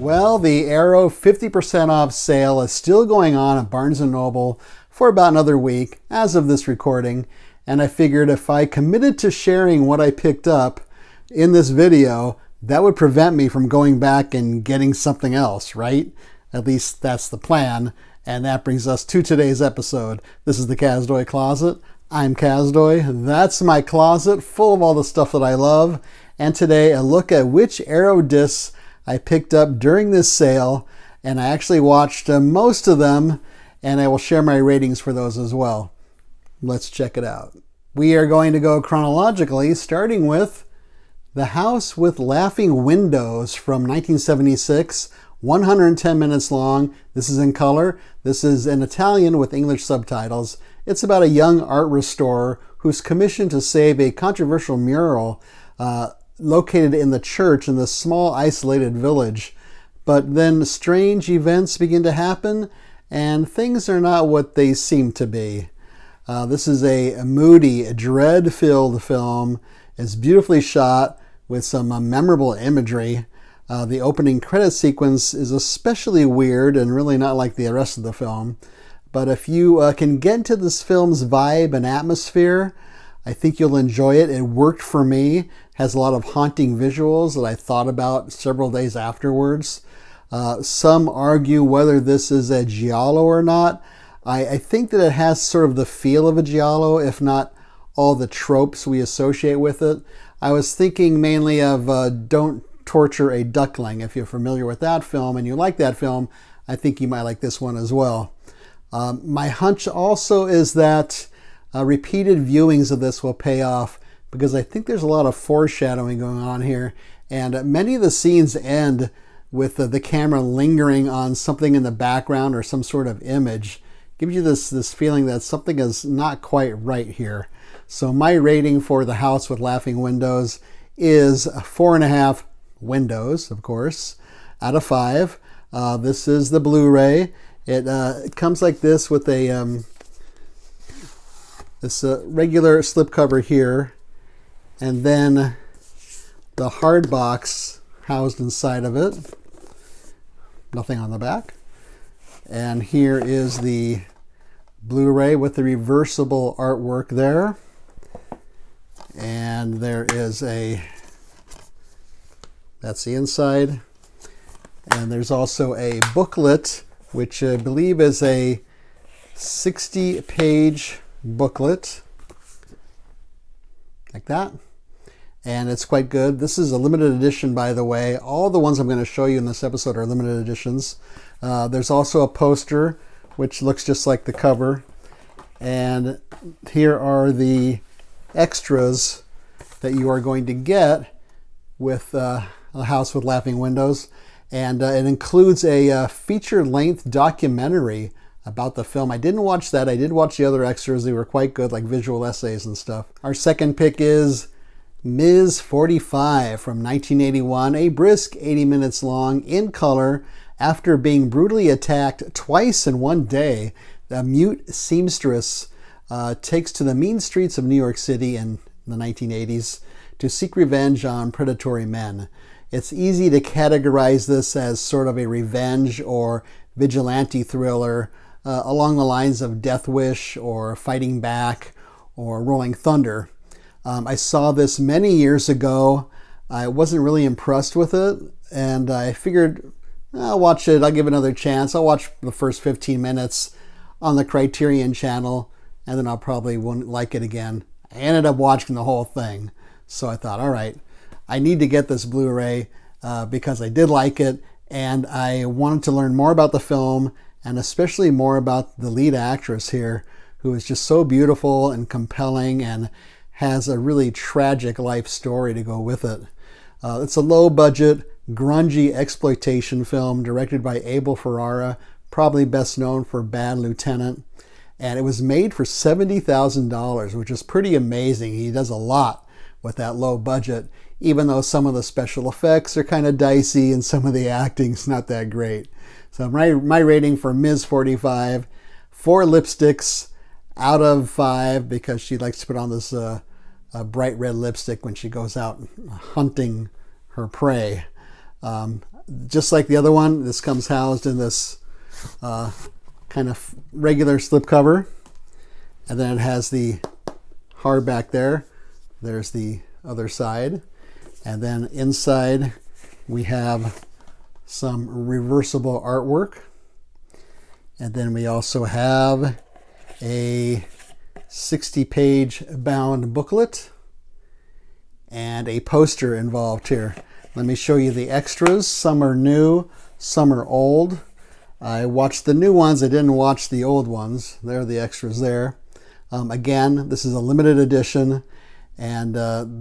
Well, the Arrow 50% off sale is still going on at Barnes & Noble for about another week as of this recording, and I figured if I committed to sharing what I picked up in this video, that would prevent me from going back and getting something else, right? At least that's the plan, and that brings us to today's episode. This is the Kazdoy Closet. I'm Kazdoy. That's my closet full of all the stuff that I love, and today a look at which Arrow discs I picked up during this sale, and I actually watched most of them, and I will share my ratings for those as well. Let's check it out. We are going to go chronologically, starting with The House with Laughing Windows from 1976, 110 minutes long. This is in color. This is in Italian with English subtitles. It's about a young art restorer who's commissioned to save a controversial mural located in the church in this small isolated village. But then strange events begin to happen and things are not what they seem to be. This is a moody, dread-filled film. It's beautifully shot with some memorable imagery. The opening credit sequence is especially weird and really not like the rest of the film. But if you can get into this film's vibe and atmosphere, I think you'll enjoy it. It worked for me. Has a lot of haunting visuals that I thought about several days afterwards. Some argue whether this is a giallo or not. I think that it has sort of the feel of a giallo, if not all the tropes we associate with it. I was thinking mainly of Don't Torture a Duckling. If you're familiar with that film and you like that film, I think you might like this one as well. My hunch also is that repeated viewings of this will pay off, because I think there's a lot of foreshadowing going on here, and many of the scenes end with the camera lingering on something in the background or some sort of image. Gives you this feeling that something is not quite right here. So my rating for The House with Laughing Windows is 4.5 windows, of course, out of 5. This is the Blu-ray. It comes like this with a this regular slipcover here, and then the hard box housed inside of it. Nothing on the back. And here is the Blu-ray with the reversible artwork there. And there is that's the inside. And there's also a booklet, which I believe is a 60-page booklet, like that. And it's quite good. This is a limited edition, by the way. All the ones I'm going to show you in this episode are limited editions. There's also a poster, which looks just like the cover. And here are the extras that you are going to get with A House with Laughing Windows. And it includes a feature-length documentary about the film. I didn't watch that. I did watch the other extras. They were quite good, like visual essays and stuff. Our second pick is Ms. 45 from 1981, a brisk 80 minutes long, in color. After being brutally attacked twice in one day, the mute seamstress takes to the mean streets of New York City in the 1980s to seek revenge on predatory men. It's easy to categorize this as sort of a revenge or vigilante thriller along the lines of Death Wish or Fighting Back or Rolling Thunder. I saw this many years ago. I wasn't really impressed with it, and I figured I'll watch it. I'll give it another chance. I'll watch the first 15 minutes on the Criterion channel, and then I'll probably won't like it again. I ended up watching the whole thing, so I thought, all right, I need to get this Blu-ray because I did like it, and I wanted to learn more about the film, and especially more about the lead actress here, who is just so beautiful and compelling and has a really tragic life story to go with it. It's a low-budget, grungy exploitation film directed by Abel Ferrara, probably best known for Bad Lieutenant. And it was made for $70,000, which is pretty amazing. He does a lot with that low budget, even though some of the special effects are kind of dicey and some of the acting's not that great. So my rating for Ms. 45, 4 lipsticks out of 5, because she likes to put on this bright red lipstick when she goes out hunting her prey. Just like the other one, this comes housed in this kind of regular slipcover. And then it has the hardback there. There's the other side. And then inside we have some reversible artwork. And then we also have a 60-page bound booklet and a poster involved here. Let me show you the extras. Some are new, some are old. I watched the new ones. I didn't watch the old ones. There are the extras there. Again, this is a limited edition. And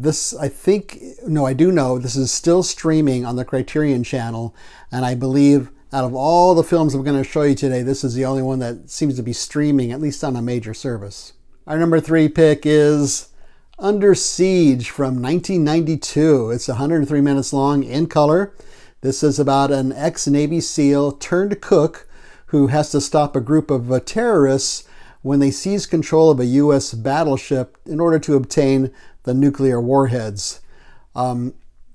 this, I do know this is still streaming on the Criterion channel. And I believe out of all the films I'm going to show you today, this is the only one that seems to be streaming, at least on a major service. Our number 3 pick is Under Siege from 1992. It's 103 minutes long in color. This is about an ex-Navy SEAL turned cook who has to stop a group of terrorists when they seize control of a U.S. battleship in order to obtain the nuclear warheads.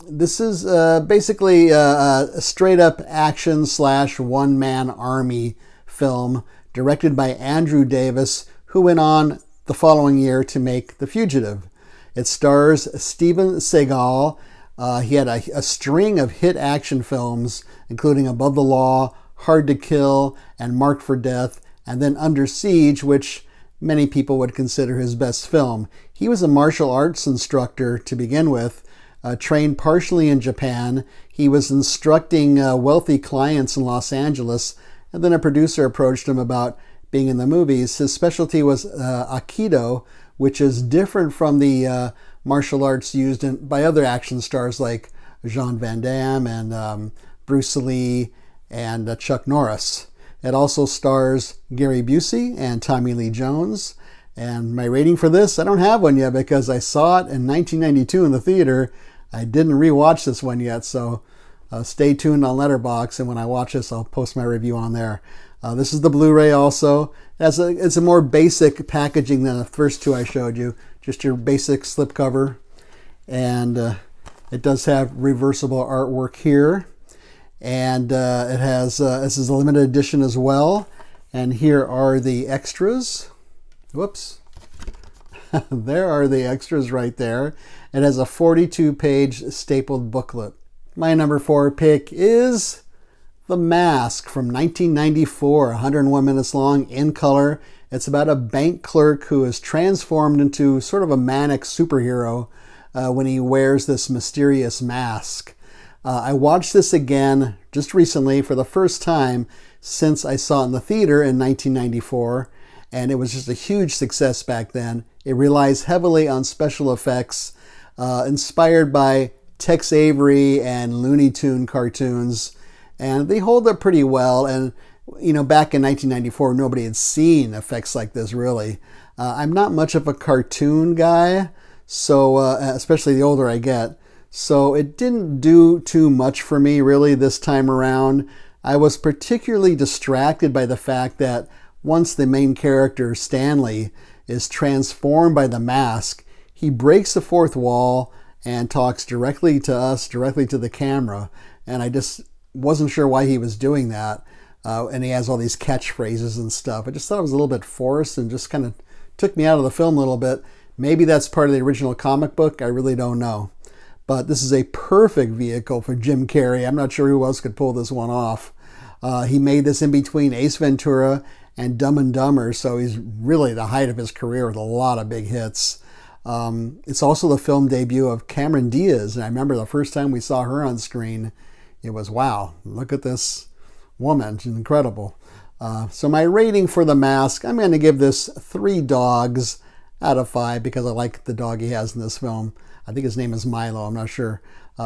This is basically a straight-up action / one-man army film directed by Andrew Davis, who went on the following year to make The Fugitive. It stars Steven Seagal. He had a string of hit action films, including Above the Law, Hard to Kill, and Marked for Death, and then Under Siege, which many people would consider his best film. He was a martial arts instructor to begin with, trained partially in Japan. He was instructing wealthy clients in Los Angeles, and then a producer approached him about being in the movies. His specialty was Aikido, which is different from the martial arts used by other action stars like Jean Van Damme and Bruce Lee and Chuck Norris. It also stars Gary Busey and Tommy Lee Jones. And my rating for this, I don't have one yet because I saw it in 1992 in the theater. I didn't rewatch this one yet, so stay tuned on Letterboxd, and when I watch this, I'll post my review on there. This is the Blu-ray also. It's a more basic packaging than the first two I showed you. Just your basic slipcover. And it does have reversible artwork here. And it has, this is a limited edition as well. And here are the extras. Whoops. There are the extras right there. It has a 42-page stapled booklet. My number 4 pick is The Mask from 1994, 101 minutes long, in color. It's about a bank clerk who is transformed into sort of a manic superhero when he wears this mysterious mask. I watched this again just recently for the first time since I saw it in the theater in 1994, and it was just a huge success back then. It relies heavily on special effects, inspired by Tex Avery and Looney Tune cartoons, and they hold up pretty well. And you know, back in 1994, nobody had seen effects like this, really. I'm not much of a cartoon guy, so especially the older I get. So it didn't do too much for me, really, this time around. I was particularly distracted by the fact that once the main character, Stanley, is transformed by the mask, he breaks the fourth wall and talks directly to us, directly to the camera. And I just wasn't sure why he was doing that. And he has all these catchphrases and stuff. I just thought it was a little bit forced and just kind of took me out of the film a little bit. Maybe that's part of the original comic book. I really don't know. But this is a perfect vehicle for Jim Carrey. I'm not sure who else could pull this one off. He made this in between Ace Ventura and Dumb and Dumber, so he's really the height of his career with a lot of big hits. It's also the film debut of Cameron Diaz, and I remember the first time we saw her on screen, it was, wow, look at this woman, she's incredible. So my rating for The Mask, I'm going to give this 3 dogs out of 5 because I like the dog he has in this film. I think his name is Milo, I'm not sure.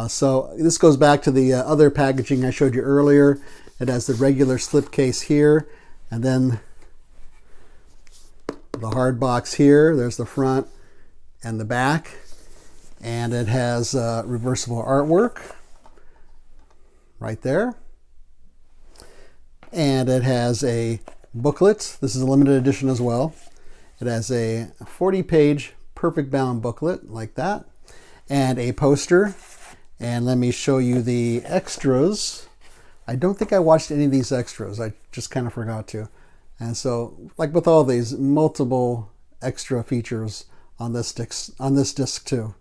So this goes back to the other packaging I showed you earlier. It has the regular slipcase here, and then the hard box here. There's the front and the back. And it has reversible artwork right there. And it has a booklet. This is a limited edition as well. It has a 40-page perfect bound booklet like that, and a poster, And let me show you the extras. I don't think I watched any of these extras. I just kind of forgot to. And so, like with all these, multiple extra features on this disc too.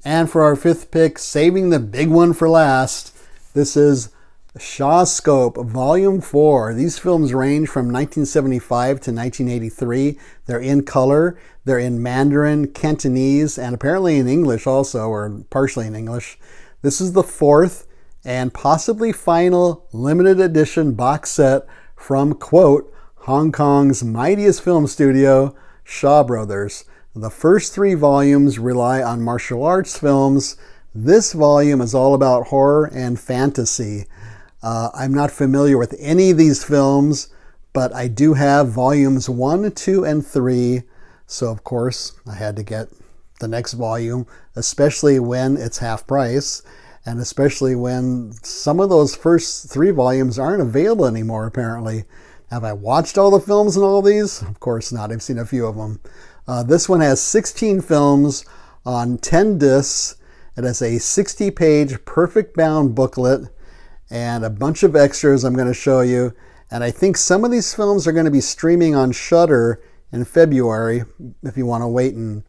And for our fifth pick, saving the big one for last, this is Shawscope Volume 4. These films range from 1975 to 1983. They're in color, they're in Mandarin, Cantonese, and apparently in English also, or partially in English. This is the fourth and possibly final limited edition box set from, quote, Hong Kong's mightiest film studio, Shaw Brothers. The first three volumes rely on martial arts films. This volume is all about horror and fantasy. I'm not familiar with any of these films, but I do have volumes 1, 2, and 3. So, of course, I had to get the next volume, especially when it's half price, and especially when some of those first three volumes aren't available anymore, apparently. Have I watched all the films in all these? Of course not. I've seen a few of them. This one has 16 films on 10 discs. It has a 60-page perfect bound booklet and a bunch of extras I'm going to show you. And I think some of these films are going to be streaming on Shudder in February if you want to wait and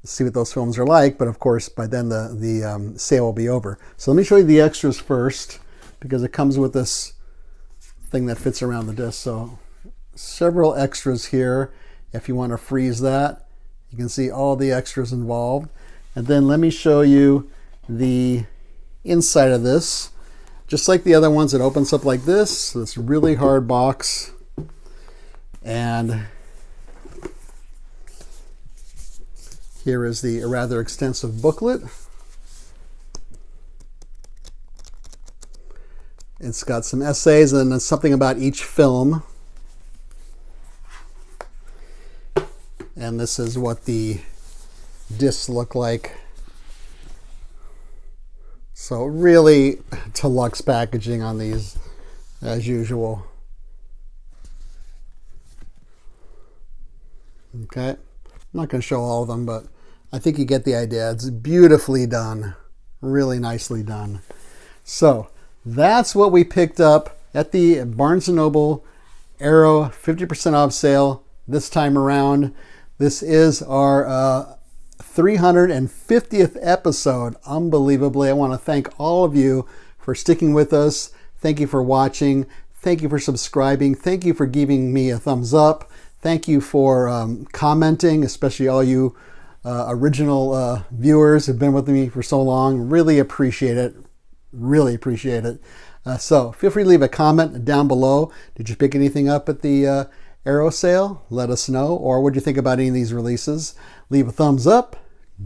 see what those films are like. But of course, by then the sale will be over. So let me show you the extras first, because it comes with this thing that fits around the disc. So several extras here. If you want to freeze that, you can see all the extras involved. And then let me show you the inside of this. Just like the other ones, it opens up like this. This really hard box. And here is the rather extensive booklet. It's got some essays and then something about each film. And this is what the discs look like. So really deluxe packaging on these, as usual. Okay, I'm not going to show all of them, but I think you get the idea. It's beautifully done, really nicely done. So that's what we picked up at the Barnes & Noble Arrow 50% off sale this time around. This is our 350th episode. Unbelievably, I want to thank all of you for sticking with us. Thank you for watching. Thank you for subscribing. Thank you for giving me a thumbs up. Thank you for commenting, especially all you original viewers who've been with me for so long. Really appreciate it. Really appreciate it. So feel free to leave a comment down below. Did you pick anything up at the Arrow sale? Let us know. Or what do you think about any of these releases? Leave a thumbs up.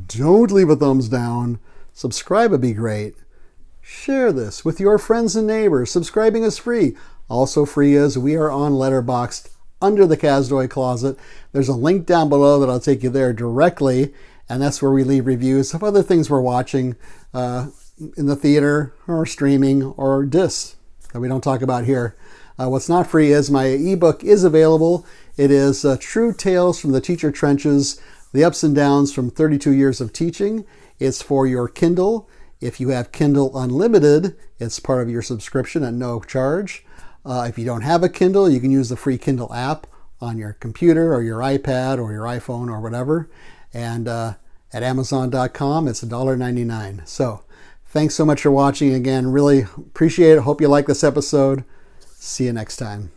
Don't leave a thumbs down. Subscribe would be great. Share this with your friends and neighbors. Subscribing is free. Also free is we are on Letterboxd under the Kazdoy Closet. There's a link down below that'll take you there directly, and that's where we leave reviews of other things we're watching in the theater or streaming or discs that we don't talk about here. What's not free is my ebook is available. It is True Tales from the Teacher Trenches, the ups and downs from 32 years of teaching. It's for your Kindle. If you have Kindle Unlimited, it's part of your subscription at no charge. If you don't have a Kindle, you can use the free Kindle app on your computer or your iPad or your iPhone or whatever. And at Amazon.com, it's $1.99. So thanks so much for watching again. Really appreciate it. Hope you like this episode. See you next time.